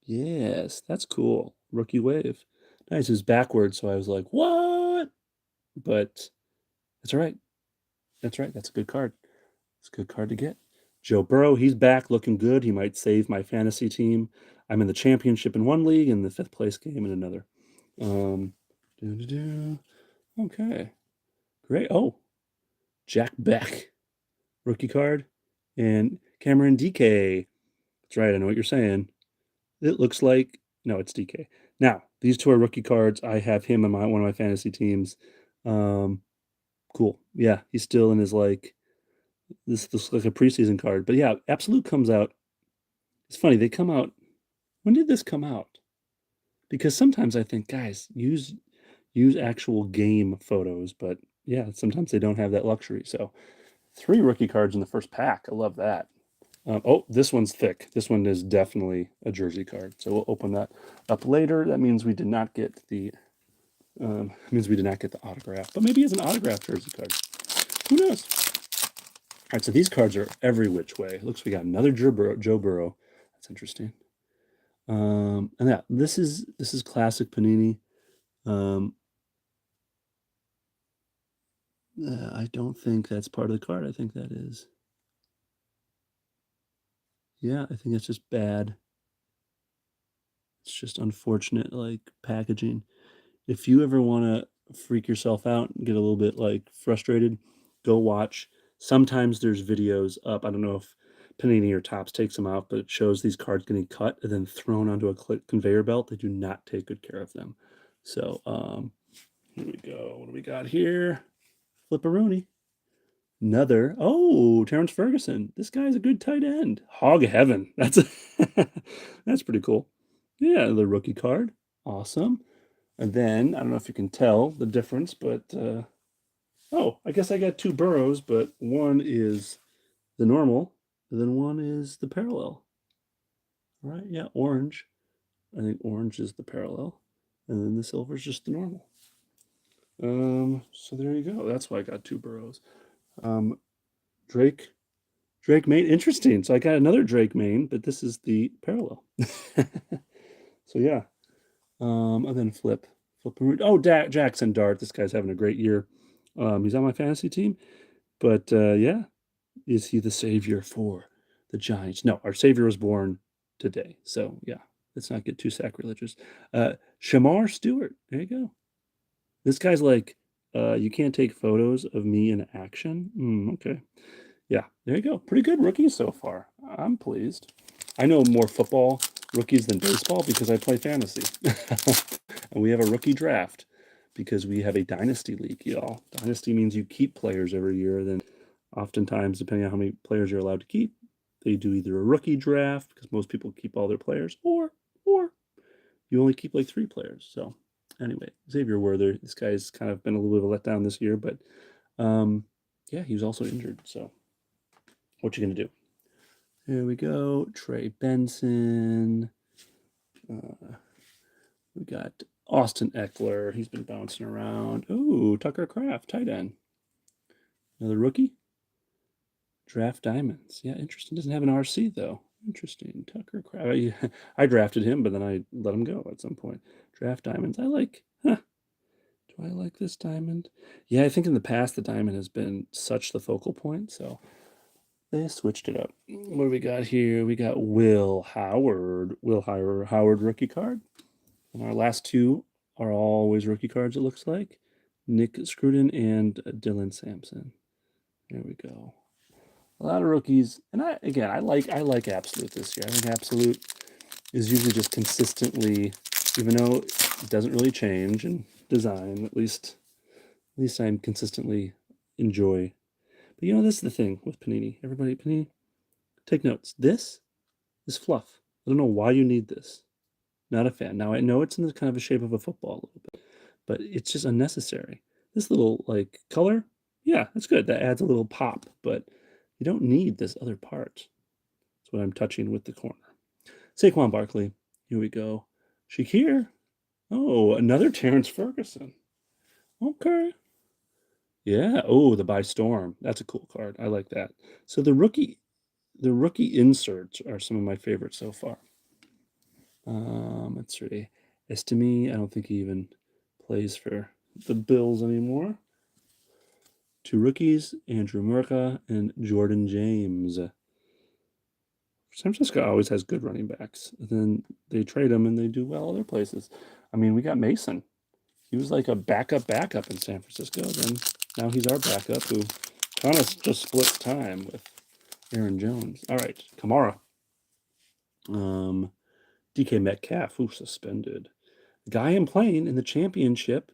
Yes, that's cool. Rookie wave. Nice. It was backwards, so I was like, what? But that's all right. That's right. That's a good card. It's a good card to get. Joe Burrow, he's back looking good. He might save my fantasy team. I'm in the championship in one league and the fifth place game in another. Um, okay. Great. Oh, Jack Beck, rookie card. And Cameron DK. That's right. I know what you're saying. It looks like, no, it's DK. Now, these two are rookie cards. I have him in one of my fantasy teams. Cool. Yeah, he's still in his like this looks like a preseason card. But yeah, Absolute comes out. It's funny, they come out. When did this come out? Because sometimes I think, guys, use actual game photos, but yeah, sometimes they don't have that luxury. So 3 rookie cards in the first pack. I love that. Oh, this one's thick. This one is definitely a jersey card. So we'll open that up later. That means we did not get the autograph, but maybe it's an autograph jersey card. Who knows? All right, so these cards are every which way. Looks we got another Joe Burrow. That's interesting. And yeah, this is classic Panini. I don't think that's part of the card. I think that is. Yeah, I think it's just bad. It's just unfortunate, like, packaging. If you ever want to freak yourself out and get a little bit like frustrated, go watch. Sometimes there's videos up. I don't know if Panini or Topps takes them out, but it shows these cards getting cut and then thrown onto a conveyor belt. They do not take good care of them. So here we go. What do we got here? Flipperoonie. Another. Oh, Terrence Ferguson. This guy's a good tight end. Hog heaven. That's pretty cool. Yeah, the rookie card. Awesome. And then I don't know if you can tell the difference, but oh, I guess I got two Burrows, but one is the normal, and then one is the parallel. All right, yeah, orange. I think orange is the parallel, and then the silver is just the normal. So there you go. That's why I got two Burrows. Um, Drake, Drake main. Interesting. So I got another Drake main, but this is the parallel. So yeah. And then flip. Oh, Jackson Dart. This guy's having a great year. He's on my fantasy team. But yeah, is he the savior for the Giants? No, our savior was born today. So yeah, let's not get too sacrilegious. Shamar Stewart. There you go. This guy's like, you can't take photos of me in action. Okay. Yeah, there you go. Pretty good rookies so far. I'm pleased. I know more football rookies than baseball because I play fantasy. And we have a rookie draft because we have a dynasty league, y'all. Dynasty means you keep players every year. Then, oftentimes, depending on how many players you're allowed to keep, they do either a rookie draft because most people keep all their players, or you only keep like 3 players. So, anyway, Xavier Werther, this guy's kind of been a little bit of a letdown this year, but yeah, he was also injured. So, what you gonna do? Here we go. Trey Benson. We got Austin Eckler. He's been bouncing around. Ooh, Tucker Kraft, tight end. Another rookie. Draft Diamonds. Yeah, interesting. Doesn't have an RC though. Interesting. Tucker Kraft. I drafted him, but then I let him go at some point. Draft Diamonds. I like. Huh. Do I like this diamond? Yeah, I think in the past the diamond has been such the focal point, so they switched it up. What do we got here? We got Will Howard. Howard rookie card. And our last two are always rookie cards, it looks like. Nick Scruden and Dylan Sampson. There we go. A lot of rookies. And I like Absolute this year. I think Absolute is usually just consistently, even though it doesn't really change in design, at least I'm consistently enjoy. But this is the thing with Panini. Everybody, Panini, take notes. This is fluff. I don't know why you need this. Not a fan. Now I know it's in the kind of a shape of a football a little bit, but it's just unnecessary. This little like color, yeah, that's good. That adds a little pop, but you don't need this other part. That's what I'm touching with the corner. Saquon Barkley. Here we go. Shakir. Oh, another Terrence Ferguson. Okay. Yeah. Oh, the By Storm. That's a cool card. I like that. So the rookie inserts are some of my favorites so far. Let's see. Estime, I don't think he even plays for the Bills anymore. 2 rookies, Andrew Murka and Jordan James. San Francisco always has good running backs. And then they trade them and they do well other places. I mean, we got Mason. He was like a backup in San Francisco. Then now he's our backup who kind of just splits time with Aaron Jones. All right, Kamara. DK Metcalf, who suspended. The guy I'm playing in the championship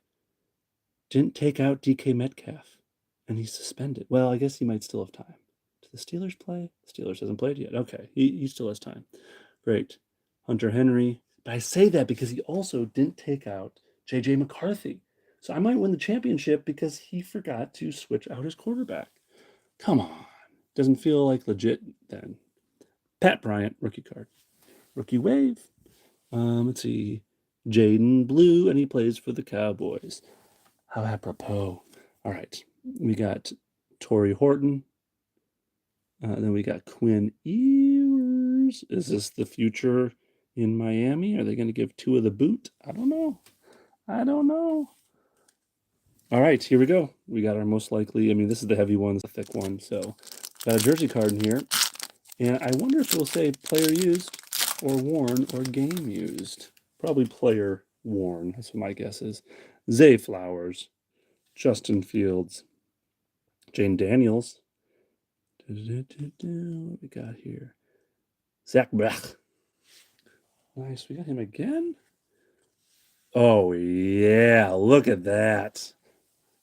didn't take out DK Metcalf, and he's suspended. Well, I guess he might still have time. Do the Steelers play? The Steelers hasn't played yet. Okay, he still has time. Great. Hunter Henry. But I say that because he also didn't take out J.J. McCarthy. So I might win the championship because he forgot to switch out his quarterback. Come on. Doesn't feel like legit then. Pat Bryant, rookie card. Rookie wave. Let's see. Jaden Blue, and he plays for the Cowboys. How apropos. All right. We got Torrey Horton. Then we got Quinn Ewers. Is this the future in Miami? Are they going to give Tua the boot? I don't know. All right, here we go. We got our most likely. I mean, this is the heavy one, the thick one. So, got a jersey card in here, and I wonder if it'll say player used, or worn, or game used. Probably player worn. That's what my guess is. Zay Flowers, Justin Fields, Jane Daniels. What we got here? Zach Bach. Nice. We got him again. Oh yeah, look at that.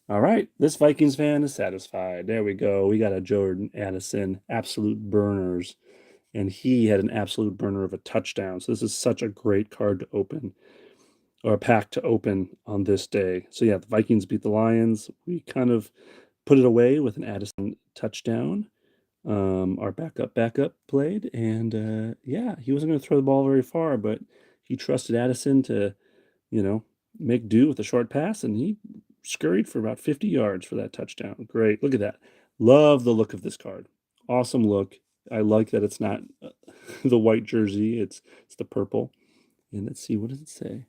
All right, this Vikings fan is satisfied. There we go. We got a Jordan Addison, absolute burners, and he had an absolute burner of a touchdown. So this is such a great card to open, or a pack to open on this day. So yeah, the Vikings beat the Lions. We kind of put it away with an Addison touchdown. Our backup played, and yeah, he wasn't going to throw the ball very far, but he trusted Addison to, you know, make do with a short pass, and he scurried for about 50 yards for that touchdown. Great. Look at that. Love the look of this card. Awesome look. I like that it's not the white jersey, it's the purple. And let's see, what does it say?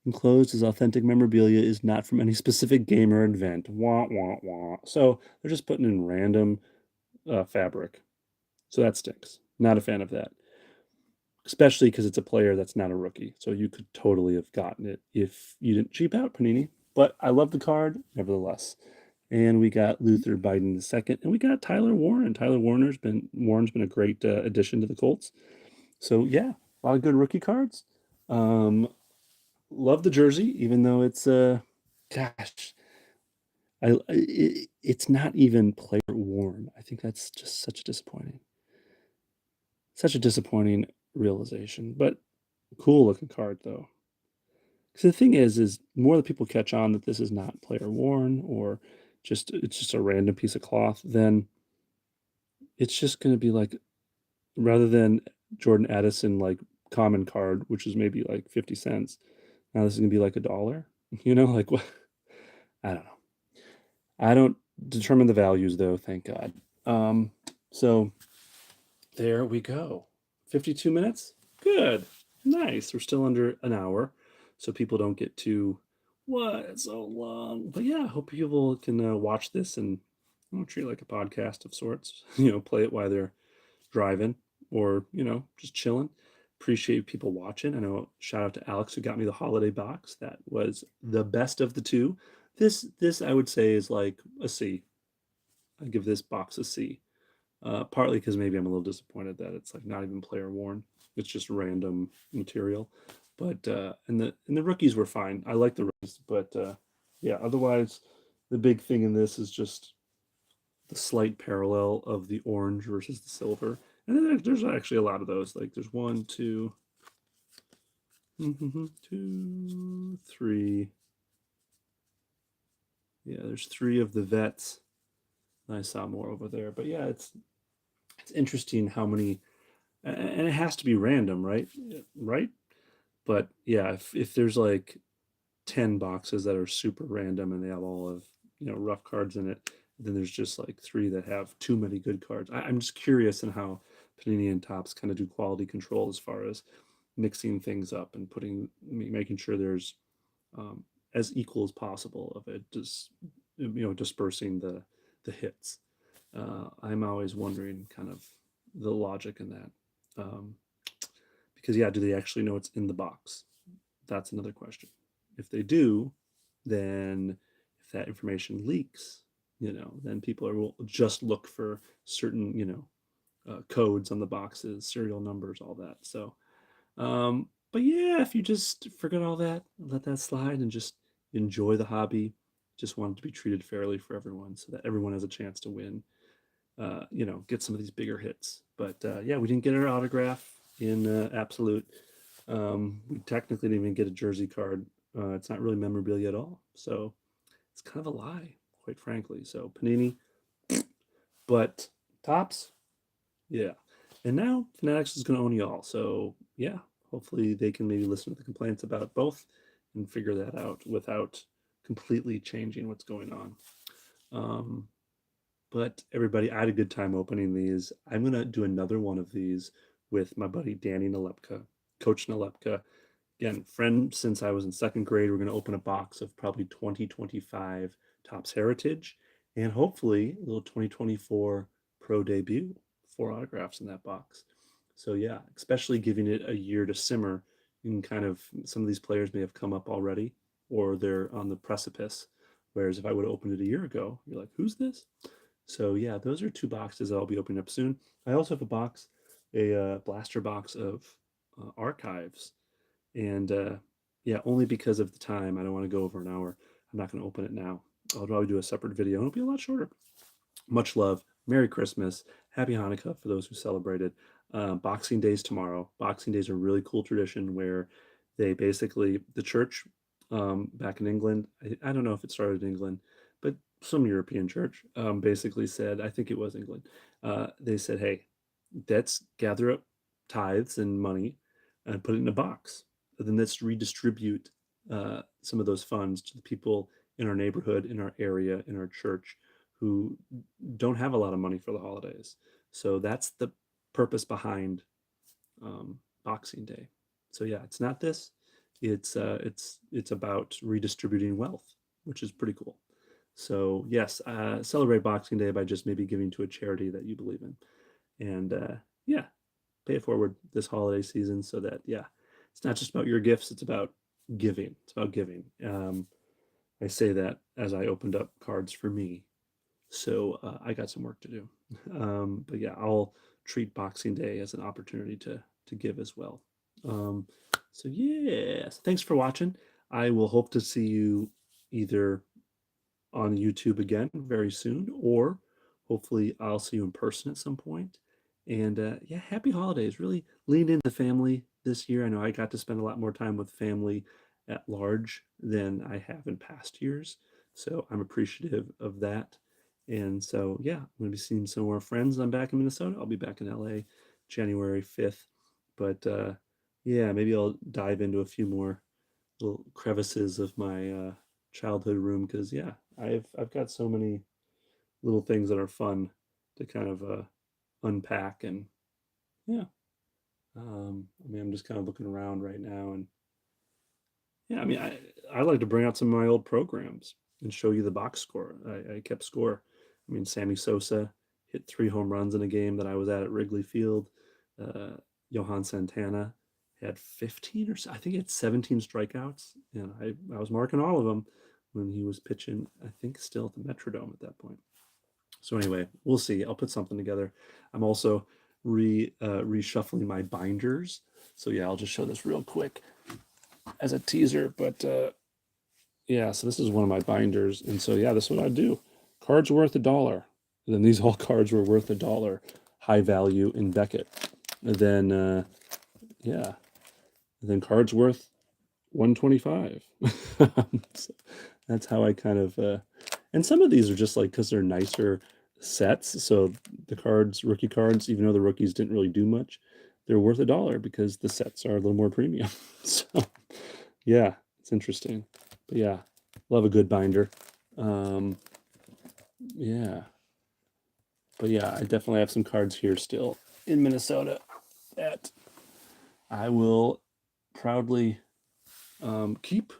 Enclosed as authentic memorabilia is not from any specific game or event. Wah, wah, wah. So they're just putting in random fabric. So that stinks. Not a fan of that, especially because it's a player that's not a rookie. So you could totally have gotten it if you didn't cheap out, Panini. But I love the card, nevertheless. And we got Luther Biden the second, and we got Tyler Warren. Warren's been a great addition to the Colts. So yeah, a lot of good rookie cards. Um, love the jersey, even though it's gosh, it's not even player worn. I think that's just such a disappointing realization. But cool looking card though. Because the thing is more that people catch on that this is not player worn or it's just a random piece of cloth, then it's just going to be like rather than Jordan Addison like common card, which is maybe like 50 cents. Now this is gonna be like $1. You know, like what? I don't know. I don't determine the values though, thank God. So there we go. 52 minutes? Good. Nice. We're still under an hour, so people don't get too, what? It's so long. But yeah, I hope people can watch this and treat it like a podcast of sorts. Play it while they're driving or, just chilling. Appreciate people watching. I know shout out to Alex who got me the holiday box. That was the best of the two. This I would say is like a C. I give this box a C. Partly because maybe I'm a little disappointed that it's like not even player worn. It's just random material. But and the rookies were fine. I like the rookies, but yeah. Otherwise, the big thing in this is just the slight parallel of the orange versus the silver. And then there's actually a lot of those. Like there's one, two, two, three. Yeah, there's three of the vets. I saw more over there, but yeah, it's interesting how many, and it has to be random, right? Right? But yeah, if there's like 10 boxes that are super random and they have all of rough cards in it, then there's just like three that have too many good cards. I'm just curious in how Panini and Topps kind of do quality control as far as mixing things up and making sure there's as equal as possible of it, just dispersing the hits. I'm always wondering kind of the logic in that. Because yeah, do they actually know what's in the box? That's another question. If they do, then if that information leaks, then people will just look for certain, codes on the boxes, serial numbers, all that. So, but yeah, if you just forget all that, let that slide, and just enjoy the hobby, just want it to be treated fairly for everyone, so that everyone has a chance to win. Get some of these bigger hits. But yeah, we didn't get our autograph in Absolute. We technically didn't even get a jersey card. It's not really memorabilia at all. So it's kind of a lie, quite frankly. So Panini, but Tops, yeah. And now Fanatics is going to own y'all. So yeah, hopefully they can maybe listen to the complaints about both and figure that out without completely changing what's going on. But everybody, I had a good time opening these. I'm going to do another one of these with my buddy Danny Nalepka, Coach Nalepka. Again, friend since I was in second grade. We're going to open a box of probably 2025 Topps Heritage, and hopefully a little 2024 Pro debut. 4 autographs in that box. So yeah, especially giving it a year to simmer, you can kind of, some of these players may have come up already, or they're on the precipice. Whereas if I would have opened it a year ago, you're like, who's this? So yeah, those are 2 boxes I'll be opening up soon. I also have a box, a blaster box of archives, and yeah, only because of the time, I don't want to go over an hour. I'm not going to open it now. I'll probably do a separate video. It'll be a lot shorter. Much love. Merry Christmas. Happy Hanukkah for those who celebrated. Boxing Day's tomorrow. Boxing Day's a really cool tradition where they basically, the church back in England, I don't know if it started in England, but some European church basically said, I think it was England, they said, hey, let's gather up tithes and money and put it in a box. And then let's redistribute some of those funds to the people in our neighborhood, in our area, in our church who don't have a lot of money for the holidays. So that's the purpose behind Boxing Day. So yeah, it's not this. It's about redistributing wealth, which is pretty cool. So yes, celebrate Boxing Day by just maybe giving to a charity that you believe in, and yeah, pay it forward this holiday season so that yeah, it's not just about your gifts. It's about giving. It's about giving. I say that as I opened up cards for me, so I got some work to do. But yeah, I'll treat Boxing Day as an opportunity to give as well. So yes, thanks for watching. I will hope to see you either on YouTube again very soon, or hopefully I'll see you in person at some point. And yeah, happy holidays. Really lean into family this year. I know I got to spend a lot more time with family at large than I have in past years. So I'm appreciative of that. And so, yeah, I'm going to be seeing some more friends. I'm back in Minnesota. I'll be back in LA January 5th. But yeah, maybe I'll dive into a few more little crevices of my childhood room because yeah, I've got so many little things that are fun to kind of unpack. And yeah, I mean, I'm just kind of looking around right now, and yeah, I mean, I like to bring out some of my old programs and show you the box score. I kept score. I mean, Sammy Sosa hit 3 home runs in a game that I was at Wrigley Field. Uh, Johan Santana had 15 or so, I think he had 17 strikeouts, and I was marking all of them when he was pitching, I think still at the Metrodome at that point. So anyway, we'll see. I'll put something together. I'm also reshuffling my binders. So yeah, I'll just show this real quick as a teaser. But yeah, so this is one of my binders, and so yeah, this is what I do. Cards worth $1. And then these all cards were worth $1, high value in Beckett. And then yeah, and then cards worth 125. So that's how I kind of and some of these are just like because they're nicer sets. So the cards, rookie cards, even though the rookies didn't really do much, they're worth $1 because the sets are a little more premium. So yeah, it's interesting. But yeah, love a good binder. Yeah. But yeah, I definitely have some cards here still in Minnesota that I will proudly keep,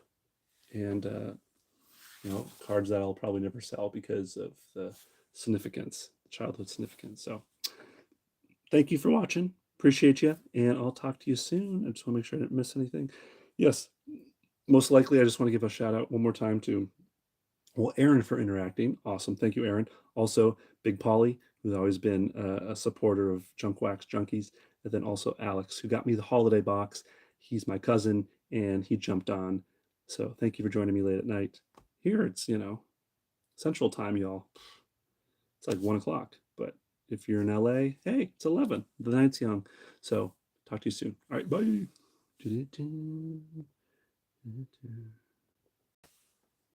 and you know, cards that I'll probably never sell because of the significance, childhood significance. So thank you for watching. Appreciate you, and I'll talk to you soon. I just want to make sure I didn't miss anything. Yes, most likely, I just want to give a shout out one more time to, well, Aaron for interacting. Awesome. Thank you, Aaron. Also, Big Polly, who's always been a supporter of Junk Wax Junkies. And then also Alex, who got me the holiday box. He's my cousin, and he jumped on. So thank you for joining me late at night. Here it's, you know, Central Time, y'all. It's like 1 o'clock. But if you're in LA, hey, it's 11. The night's young. So talk to you soon. All right, bye.